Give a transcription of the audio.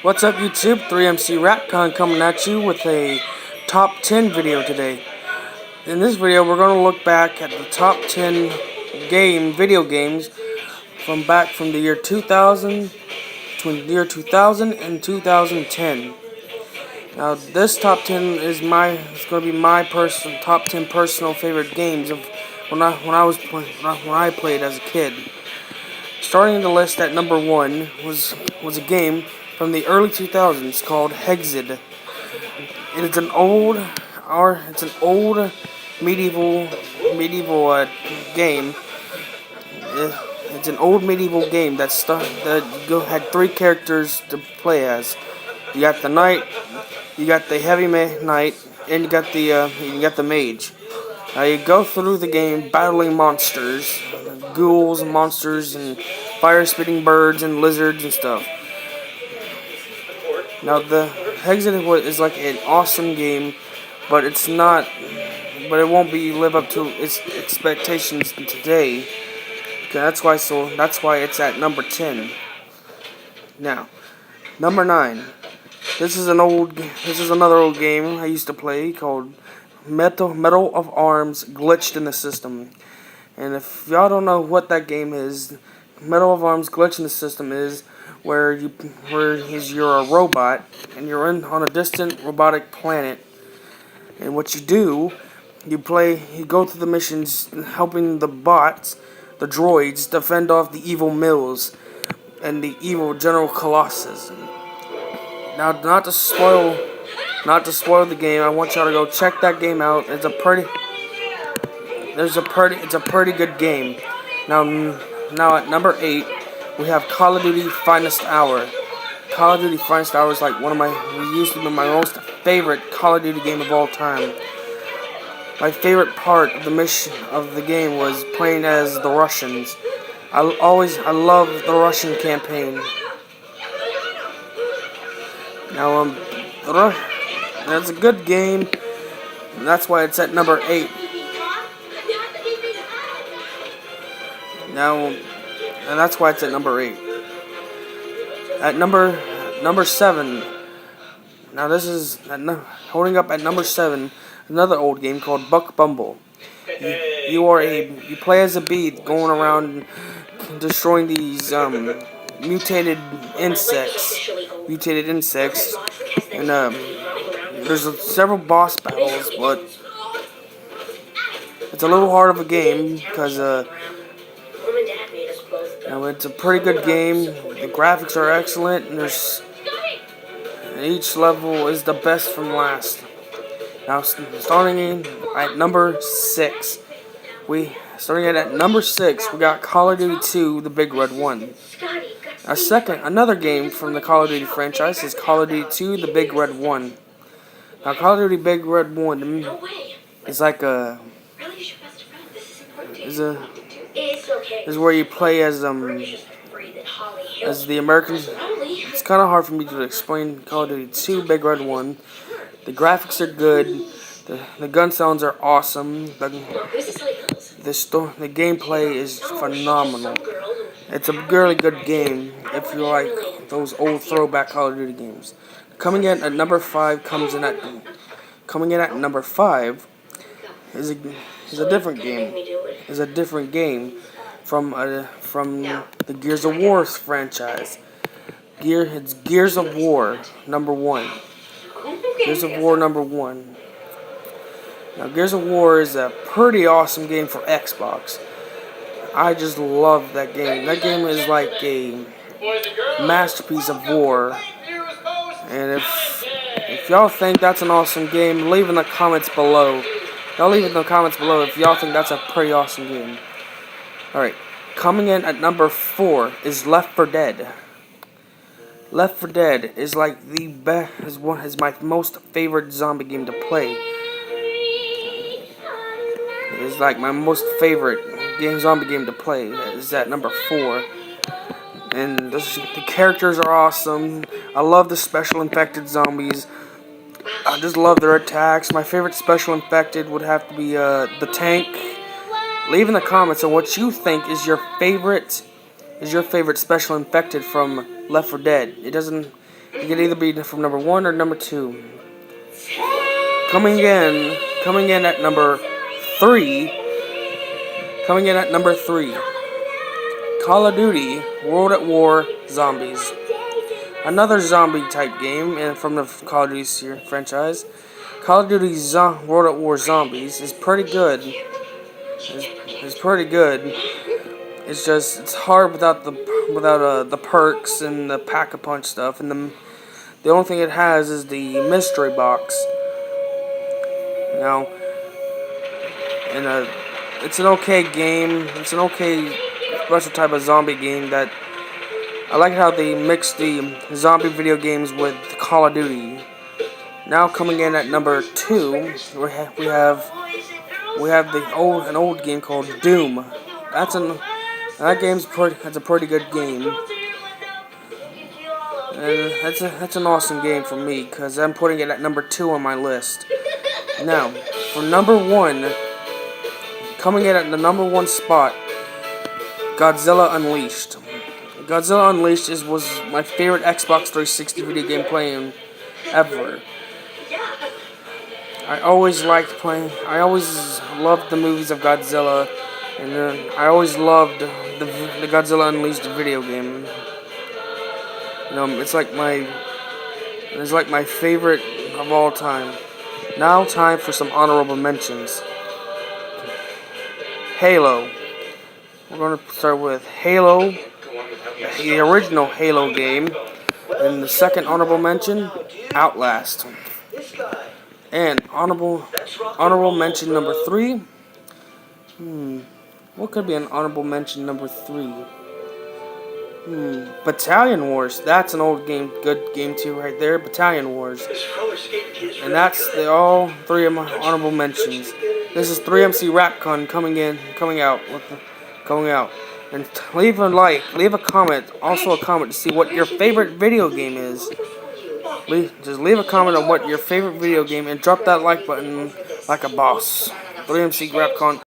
What's up YouTube, 3MC Rapcon coming at you with a top 10 video today. In this video we're going to look back at the top 10 video games from the year 2000 and 2010. Now this top 10 is going to be my top 10 personal favorite games of when I played as a kid. Starting the list at number 1 was a game from the early 2000s called Hexed. It's an old medieval game. It's an old medieval game that had 3 characters to play as. You got the knight, you got the heavy knight, and you got the mage. Now you go through the game battling monsters, ghouls, monsters, and fire-spitting birds and lizards and stuff. Now the Hexed is like an awesome game, but it won't live up to its expectations today. Okay, that's why it's at number 10. Now, number 9. This is another old game I used to play called Medal of Arms Glitched in the System. And if y'all don't know what that game is, Medal of Arms Glitched in the System is where you're a robot and you're on a distant robotic planet, and what you do, you go through the missions helping the droids defend off the evil Mills and the evil General Colossus. Now, not to spoil the game, I want y'all to go check that game out. It's a pretty good game. Now at number 8, we have Call of Duty Finest Hour. Call of Duty Finest Hour is like used to be my most favorite Call of Duty game of all time. My favorite part of the game was playing as the Russians. I love the Russian campaign. Now, that's a good game, and that's why it's at number 8. Now, and that's why it's at number 8. At number 7. Now this is holding up at number 7. Another old game called Buck Bumble. You play as a bee going around destroying these mutated insects, and there's several boss battles, but it's a little hard of a game because it's a pretty good game. The graphics are excellent, and each level is the best from last. Now, starting at number 6, we got Call of Duty 2: The Big Red One. Another game from the Call of Duty franchise is Call of Duty 2: The Big Red One. Now, Call of Duty Big Red One is like is where you play as the Americans. It's kind of hard for me to explain Call of Duty 2: Big Red One. The graphics are good. The gun sounds are awesome. The gameplay is phenomenal. It's a really good game if you like those old throwback Call of Duty games. Coming in at number 5 is a different game. Is a different game from the Gears of War franchise. It's Gears of War number 1. Gears of War number 1. Now, Gears of War is a pretty awesome game for Xbox. I just love that game. That game is like a masterpiece of war. And if y'all think that's an awesome game, leave in the comments below. Y'all leave in the comments below if y'all think that's a pretty awesome game. Alright, coming in at number 4 is Left 4 Dead. Left 4 Dead is like is my most favorite zombie game to play. It's like my most favorite zombie game to play. Is at number 4. And the characters are awesome. I love the special infected zombies. I just love their attacks. My favorite special infected would have to be the tank. Leave in the comments on what you think is your favorite special infected from Left 4 Dead. It could either be from number 1 or number 2. Coming in at number 3. Coming in at number 3. Call of Duty World at War Zombies. Another zombie type game and from the Call of Duty franchise. Call of Duty World at War Zombies is pretty good. It's pretty good. It's just it's hard without the perks and the pack-a-punch stuff, and the only thing it has is the mystery box. Now, and it's an okay game. It's an okay special type of zombie game that I like how they mix the zombie video games with Call of Duty. Now coming in at number 2, we have an old game called Doom. That's a pretty good game, and that's an awesome game for me because I'm putting it at number 2 on my list. Now for number 1, coming in at the number 1 spot, Godzilla Unleashed. Godzilla Unleashed was my favorite Xbox 360 video game playing ever. I always loved the movies of Godzilla, and I always loved the Godzilla Unleashed video game. It's like my favorite of all time. Now time for some honorable mentions. Halo. We're going to start with Halo, the original Halo game, and the second honorable mention, Outlast. And honorable mention number 3. What could be an honorable mention number 3? Battalion Wars. That's an old game, good game too, right there. Battalion Wars. And that's all 3 of my honorable mentions. This is 3MC Rapcon coming out. And leave a like, leave a comment, also a comment to see what your favorite video game is. Just leave a comment on what your favorite video game and drop that like button like a boss. 3MC Rapcon.